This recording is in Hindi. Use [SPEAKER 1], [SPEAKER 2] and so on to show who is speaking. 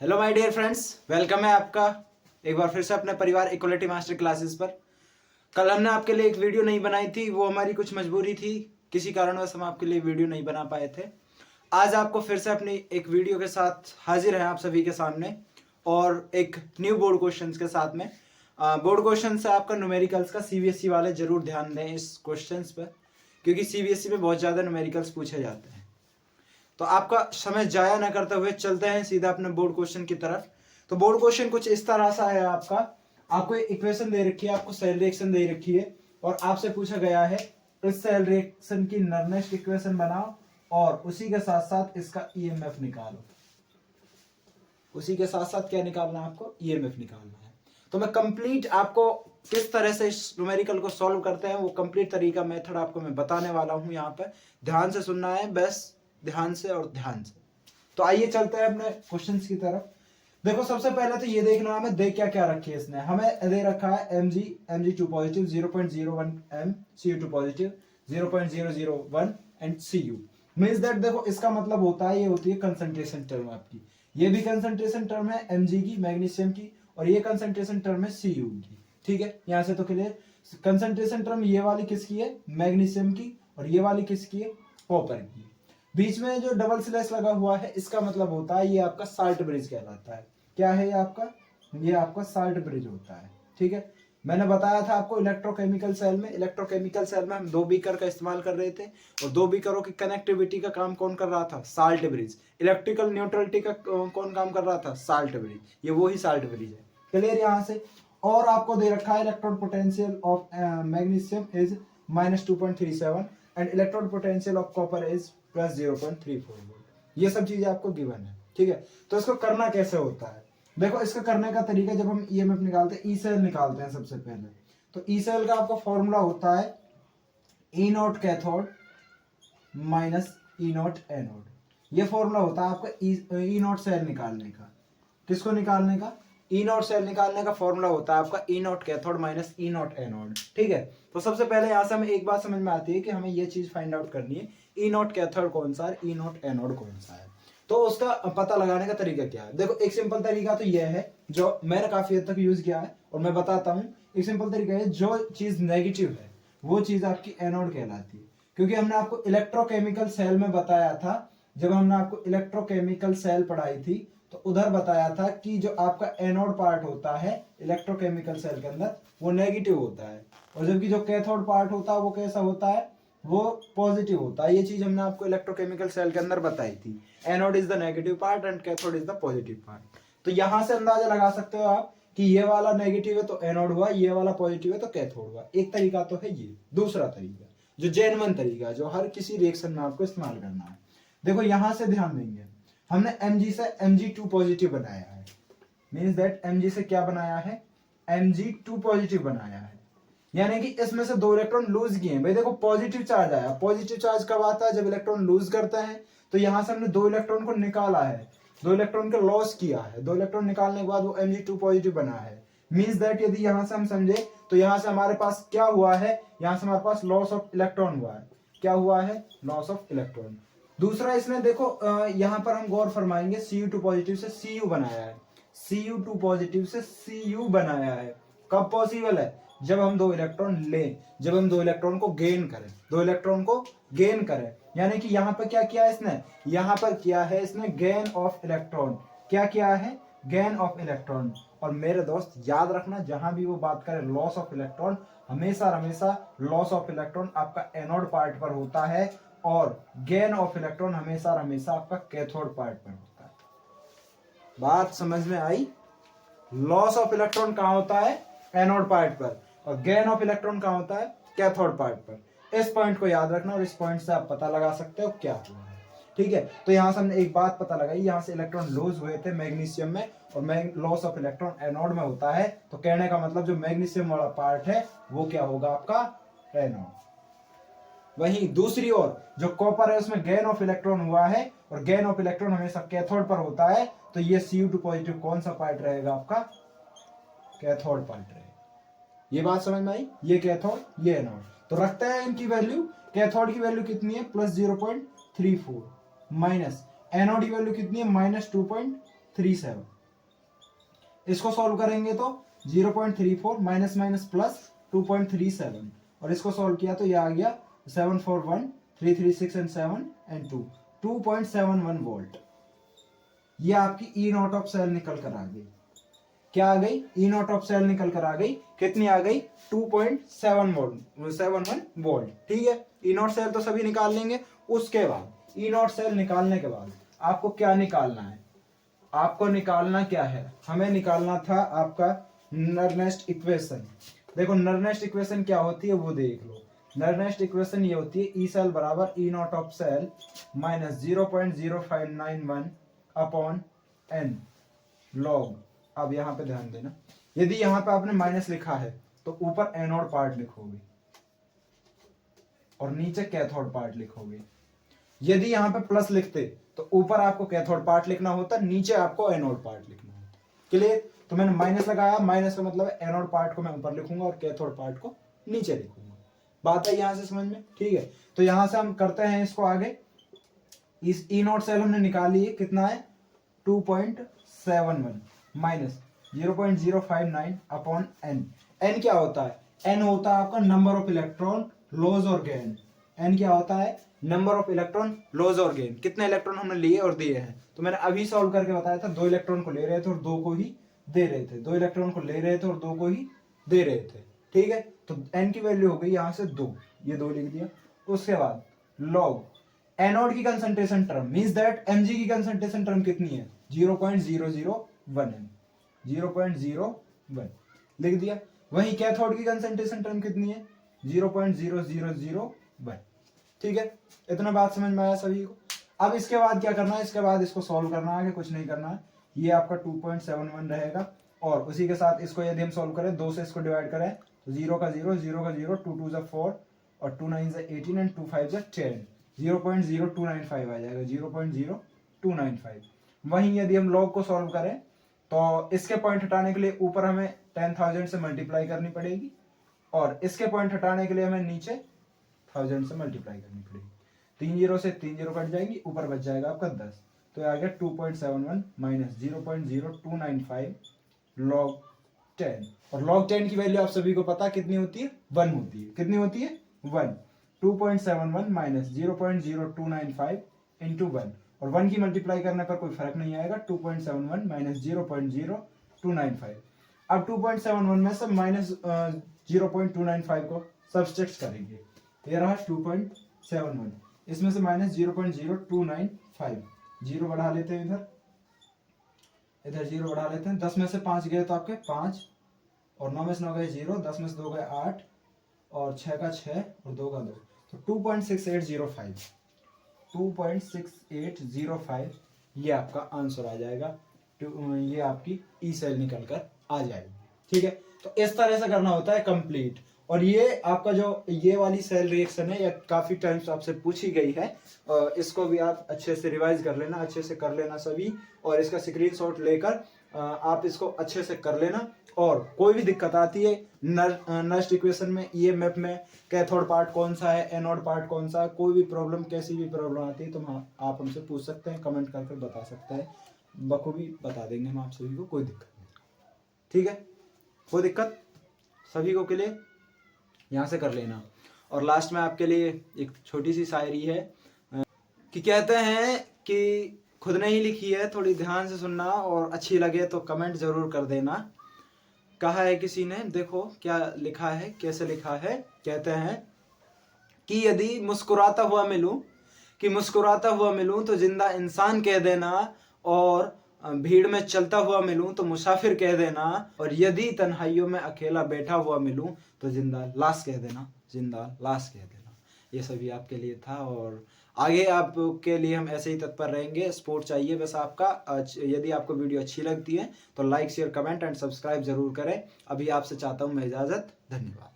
[SPEAKER 1] Hello my dear friends, welcome है आपका एक बार फिर से अपने परिवार इक्वलिटी मास्टर क्लासेस पर। कल हमने आपके लिए एक वीडियो नहीं बनाई थी, वो हमारी कुछ मजबूरी थी, किसी कारणवश हम आपके लिए वीडियो नहीं बना पाए थे। आज आपको फिर से अपनी एक वीडियो के साथ हाजिर हैं आप सभी के सामने, और एक न्यू बोर्ड क्वेश्चंस के साथ में। बोर्ड क्वेश्चन से आपका न्यूमेरिकल्स का सीबीएसई वाले जरूर ध्यान दें इस क्वेश्चंस पर, क्योंकि सीबीएसई में बहुत ज़्यादा न्यूमेरिकल्स पूछे जाते हैं। तो आपका समय जाया न करते हुए चलते हैं सीधा अपने बोर्ड क्वेश्चन की तरफ। तो बोर्ड क्वेश्चन कुछ इस तरह सा है आपका। आपको इक्वेशन दे रखी है, आपको सेल रिएक्शन दे रखी है, और आपसे पूछा गया है इस सेल रिएक्शन की नरनेस्ट इक्वेशन बनाओ और उसी के साथ साथ इसका ईएमएफ निकालो। उसी के साथ साथ क्या निकालना है आपको? ईएमएफ निकालना है। तो मैं कंप्लीट आपको किस तरह से इस न्यूमेरिकल को सॉल्व करते हैं वो कंप्लीट तरीका मेथड आपको मैं बताने वाला हूं। यहाँ पे ध्यान से सुनना है, बस ध्यान से और ध्यान से। तो आइए चलते हैं अपने क्वेश्चंस की तरफ। देखो, सबसे पहले तो ये देखना हमें दे क्या क्या रखी है इसने। हमें दे रखा है Mg2 positive, 0.01 m, Cu2 positive, 0.001 and Cu। Means that देखो, इसका मतलब होता है, ये होती है कंसंट्रेशन टर्म आपकी। ये भी कंसंट्रेशन टर्म है Mg की, मैग्नीशियम की, और ये कंसंट्रेशन टर्म है Cu की। ठीक है, यहां से तो क्लियर। कंसंट्रेशन टर्म ये वाली किसकी है? मैग्नीशियम की, और ये वाली किसकी है? कॉपर की। बीच में जो डबल स्लैश लगा हुआ है, इसका मतलब होता है ये आपका साल्ट ब्रिज कहलाता है। क्या है ये आपका? ये आपका साल्ट ब्रिज होता है। ठीक है, मैंने बताया था आपको इलेक्ट्रोकेमिकल सेल में हम दो बीकर का इस्तेमाल कर रहे थे, और दो बीकरों की कनेक्टिविटी का काम कौन कर रहा था? Salt bridge. इलेक्ट्रिकल न्यूट्रलिटी का कौन काम कर रहा था? Salt bridge. ये वही साल्ट ब्रिज है। क्लियर यहां से। और आपको दे रखा है electron potential of magnesium is -2.37 and electron potential of copper is +0.34 volt. ये सब चीजें आपको गिवन है। ठीक है, तो इसको करना कैसे होता है? देखो, इसको करने का तरीका, जब हम ईएमएफ निकालते हैं, ई सेल निकालते हैं सबसे पहले। तो ई सेल का आपका फॉर्मूला होता है E naught cathode minus E naught anode. ये फॉर्मूला होता है आपका ई नॉट सेल निकालने का। किसको निकालने का? ई नॉट सेल निकालने का फॉर्मूला होता है आपका E naught cathode minus E naught anode. ठीक है, तो सबसे पहले यहां से हमें एक बात समझ में आती है कि हमें ये चीज फाइंड आउट करनी है, ई नॉट कैथोड कौन सा है, ई नॉट एनोड कौन सा है। तो उसका पता लगाने का तरीका क्या है? देखो, एक सिंपल तरीका तो यह है जो मैंने काफी हद तक यूज किया है, और मैं बताता हूं। एक सिंपल तरीका है, जो चीज नेगेटिव है वो चीज आपकी एनोड कहलाती है। क्योंकि हमने आपको इलेक्ट्रोकेमिकल सेल में बताया था, जब हमने आपको इलेक्ट्रोकेमिकल सेल पढ़ाई थी, तो उधर बताया था कि जो आपका एनोड पार्ट होता है इलेक्ट्रोकेमिकल सेल के अंदर, वो नेगेटिव होता है, और जबकि जो कैथोड पार्ट होता है वो कैसा होता है? वो पॉजिटिव होता है। ये चीज हमने आपको इलेक्ट्रोकेमिकल सेल के अंदर बताई थी। Anode is the negative part and cathode is the positive part. तो यहां से अंदाजा लगा सकते हो आप कि ये वाला नेगेटिव है तो एनोड हुआ, ये वाला पॉजिटिव है तो कैथोड हुआ। एक तरीका तो है ये। दूसरा तरीका, जो जेन्युइन तरीका, जो हर किसी रिएक्शन में आपको इस्तेमाल करना है, देखो यहां से ध्यान देंगे, हमने Mg से Mg2 पॉजिटिव बनाया है। मींस दैट Mg से क्या बनाया है? Mg2 पॉजिटिव बनाया है, यानी कि इसमें से दो इलेक्ट्रॉन लूज किए हैं। भाई देखो, पॉजिटिव चार्ज आया। पॉजिटिव चार्ज कब आता है? जब इलेक्ट्रॉन लूज करते हैं। तो यहां से हमने दो इलेक्ट्रॉन को निकाला है, दो इलेक्ट्रॉन को लॉस किया है। दो इलेक्ट्रॉन निकालने के बाद वो Mg2 पॉजिटिव बना है। मींस दैट यदि यहां से हम समझे तो यहां से हमारे पास क्या हुआ है? यहां से हमारे पास लॉस ऑफ इलेक्ट्रॉन हुआ है। क्या हुआ है? Loss of electron. दूसरा, इसमें देखो, यहां पर हम गौर फरमाएंगे, Cu2 पॉजिटिव से Cu बनाया है। Cu2 पॉजिटिव से Cu बनाया है। कब पॉसिबल है? जब हम दो इलेक्ट्रॉन लें, जब हम दो इलेक्ट्रॉन को गेन करें, दो इलेक्ट्रॉन को गेन करें। यानी कि यहां पर क्या किया इसने? यहां पर किया है इसने गेन ऑफ इलेक्ट्रॉन। क्या किया है? Gain of electron. और मेरे दोस्त याद रखना, जहां भी वो बात करें लॉस ऑफ इलेक्ट्रॉन, हमेशा हमेशा लॉस ऑफ इलेक्ट्रॉन आपका एनोड पार्ट पर होता है, और गेन ऑफ इलेक्ट्रॉन हमेशा हमेशा आपका कैथोड पार्ट पर होता है। बात समझ में आई? लॉस ऑफ इलेक्ट्रॉन कहां होता है? एनोड पार्ट पर, और गेन ऑफ इलेक्ट्रॉन कहां होता है? कैथोड पार्ट पर। इस पॉइंट को याद रखना, और इस पॉइंट से आप पता लगा सकते हो क्या हुआ है। ठीक है, तो यहां से हमने एक बात पता लगाई, यहां से इलेक्ट्रॉन लूज हुए थे मैग्नीशियम में, और लॉस ऑफ इलेक्ट्रॉन एनोड में होता है। तो कहने का मतलब जो मैग्नीशियम वाला पार्ट है वो क्या होगा? आपका एनोड। वहीं दूसरी ओर जो कॉपर है उसमें गेन ऑफ इलेक्ट्रॉन हुआ है, और गेन ऑफ इलेक्ट्रॉन हमेशा कैथोड पर होता है। तो ये Cu2 पॉजिटिव कौन सा पार्ट रहेगा? आपका कैथोड पार्ट रहेगा। ये बात समझ में आई? ये कैथोड, ये एनोड। तो रखते हैं इनकी वैल्यू। कैथोड की वैल्यू कितनी है? +0.34, माइनस एनोड की वैल्यू कितनी है? -2.37। 2.37। इसको सॉल्व करेंगे तो 0.34 माइनस माइनस प्लस 2.37, और इसको सॉल्व किया तो ये आ गया 741 336 एंड 7 एंड 2 2.71 वोल्ट। ये आपकी ई नॉट ऑफ सेल निकल कर आ गई। क्या आ गई? ई नॉट ऑफ सेल निकल कर आ गई। कितनी आ गई? 2.71 वोल्ट। ठीक है, ई नॉट सेल तो सभी निकाल लेंगे। उसके बाद ई नॉट सेल निकालने के बाद आपको क्या निकालना है? आपको निकालना क्या है? हमें निकालना था आपका नर्नेस्ट इक्वेशन। देखो नर्नेस्ट इक्वेशन क्या होती है वो देख लो। नर्नेस्ट इक्वेशन ये होती है ई सेल बराबर E naught of cell minus 0.0591 upon N log. अब यहाँ पे ध्यान देना, यदि यहाँ पे आपने माइनस लिखा है तो ऊपर एनोड पार्ट लिखोगे और नीचे कैथोड पार्ट लिखोगे। यदि यहाँ पे प्लस लिखते तो ऊपर आपको कैथोड पार्ट लिखना होता, नीचे आपको एनोड पार्ट लिखना होता। क्लियर? तो मैंने माइनस लगाया, माइनस का मतलब एनोड पार्ट को मैं ऊपर लिखूंगा और कैथोड पार्ट को नीचे लिखूंगा। बात है यहां से समझ में? ठीक है, तो यहां से हम करते हैं इसको आगे। इस ई नॉट सेल हमने निकाली है, कितना है? 2.71 माइनस 0.059 अपॉन एन। एन क्या होता है? एन होता है आपका नंबर ऑफ इलेक्ट्रॉन लॉस और गेन। एन क्या होता है? नंबर ऑफ इलेक्ट्रॉन लॉस और गेन। कितने इलेक्ट्रॉन हमने लिए और दिए हैं, तो मैंने अभी सॉल्व करके बताया था। 2 इलेक्ट्रॉन को ले रहे थे और 2 को ही दे रहे थे। 2 इलेक्ट्रॉन को ले रहे थे और 2 को ही दे रहे थे। ठीक है, तो एन की वैल्यू हो गई यहां से 2, ये 2 लिख दिया। उसके बाद लॉग एनोड की concentration term means that MG की कंसंट्रेशन टर्म कितनी है? 0.001 एम, 0.01 लिख दिया। वहीं कैथोड की कंसंट्रेशन टर्म कितनी है? 0.0001। ठीक है, इतना बात समझ में आया सभी को? अब इसके बाद क्या करना है? इसके बाद इसको सॉल्व करना है, कुछ नहीं करना है। ये आपका 2.71 रहेगा और उसी के साथ इसको यदि हम सॉल्व करें, 2 से इसको डिवाइड करें तो 0 का 0, 0 का 0, 2 2 4 और 2 9 18 एंड 2 5 10, 0.0295 आ जाएगा, 0.0295। वहीं यदि हम लॉग को सॉल्व करें तो इसके पॉइंट हटाने के लिए ऊपर हमें 10,000 से मल्टीप्लाई करनी पड़ेगी और इसके पॉइंट हटाने के लिए हमें नीचे 1000 से मल्टीप्लाई करनी पड़ेगी। 3 0 से 3 0 कट जाएगी, ऊपर बच जाएगा आपका 10। तो आ गया 2.71 माइनस 0.0295 लॉग 10। और लॉग 10 की वैल्यू आप सभी को पता कितनी होती है? 1 होती है। कितनी होती है? 1। 2.71 माइनस 0.0295 इंटू 1, और 1 की मल्टीप्लाई करने पर कोई फर्क नहीं आएगा। 2.71 माइनस 0.0295। अब 2.71 में से माइनस 0.295 को सब्सट्रैक्ट करेंगे, ये रहा 2.71। इसमें से माइनस 0.0295, 0 बढ़ा लेते हैं, इधर 0 बढ़ा लेते हैं। 10 में से 5 गए तो आपके 5, और 9 में से 9 गए 0, 10 में से 2 गए 8, और 6 का 6 और 2 का 2, तो 2.6805, 2.6805 ये आपका आंसर आ जाएगा। ये आपकी ई सेल निकल कर आ जाएगी। ठीक है, तो इस तरह से करना होता है कंप्लीट। और ये आपका जो ये वाली सेल रिएक्शन है, ये काफी टाइम्स आपसे पूछी गई है, इसको भी आप अच्छे से रिवाइज कर लेना, अच्छे से कर लेना सभी, और इसका स्क्रीनशॉट लेकर आप इसको अच्छे से कर लेना। और कोई भी दिक्कत आती है नर्स्ट इक्वेशन में, ईएमएफ में, कैथोड पार्ट कौन सा है, एनोड पार्ट कौन सा है, कोई भी प्रॉब्लम, कैसी भी प्रॉब्लम आती है तो आप हमसे पूछ सकते हैं, कमेंट करके बता सकते हैं, बखूबी बता देंगे हम आप सभी को, कोई दिक्कत नहीं। ठीक है, कोई दिक्कत सभी को के लिए यहाँ से कर लेना। और लास्ट में आपके लिए एक छोटी सी शायरी है कि कहते हैं कि खुद ने ही लिखी है, थोड़ी ध्यान से सुनना, और अच्छी लगे तो कमेंट जरूर कर देना। कहा है किसी ने, देखो क्या लिखा है, कैसे लिखा है। कहते हैं कि यदि मुस्कुराता हुआ मिलूं तो जिंदा इंसान कह देना, और भीड़ में चलता हुआ मिलूं तो मुसाफिर कह देना, और यदि तन्हाइयों में अकेला बैठा हुआ मिलूं तो जिंदा लाश कह देना, जिंदा लाश कह देना। ये सभी आपके लिए था, और आगे आपके लिए हम ऐसे ही तत्पर रहेंगे। सपोर्ट चाहिए बस आपका। यदि आपको वीडियो अच्छी लगती है तो like, share, comment and subscribe जरूर करें। अभी आपसे चाहता हूँ मैं इजाजत। धन्यवाद।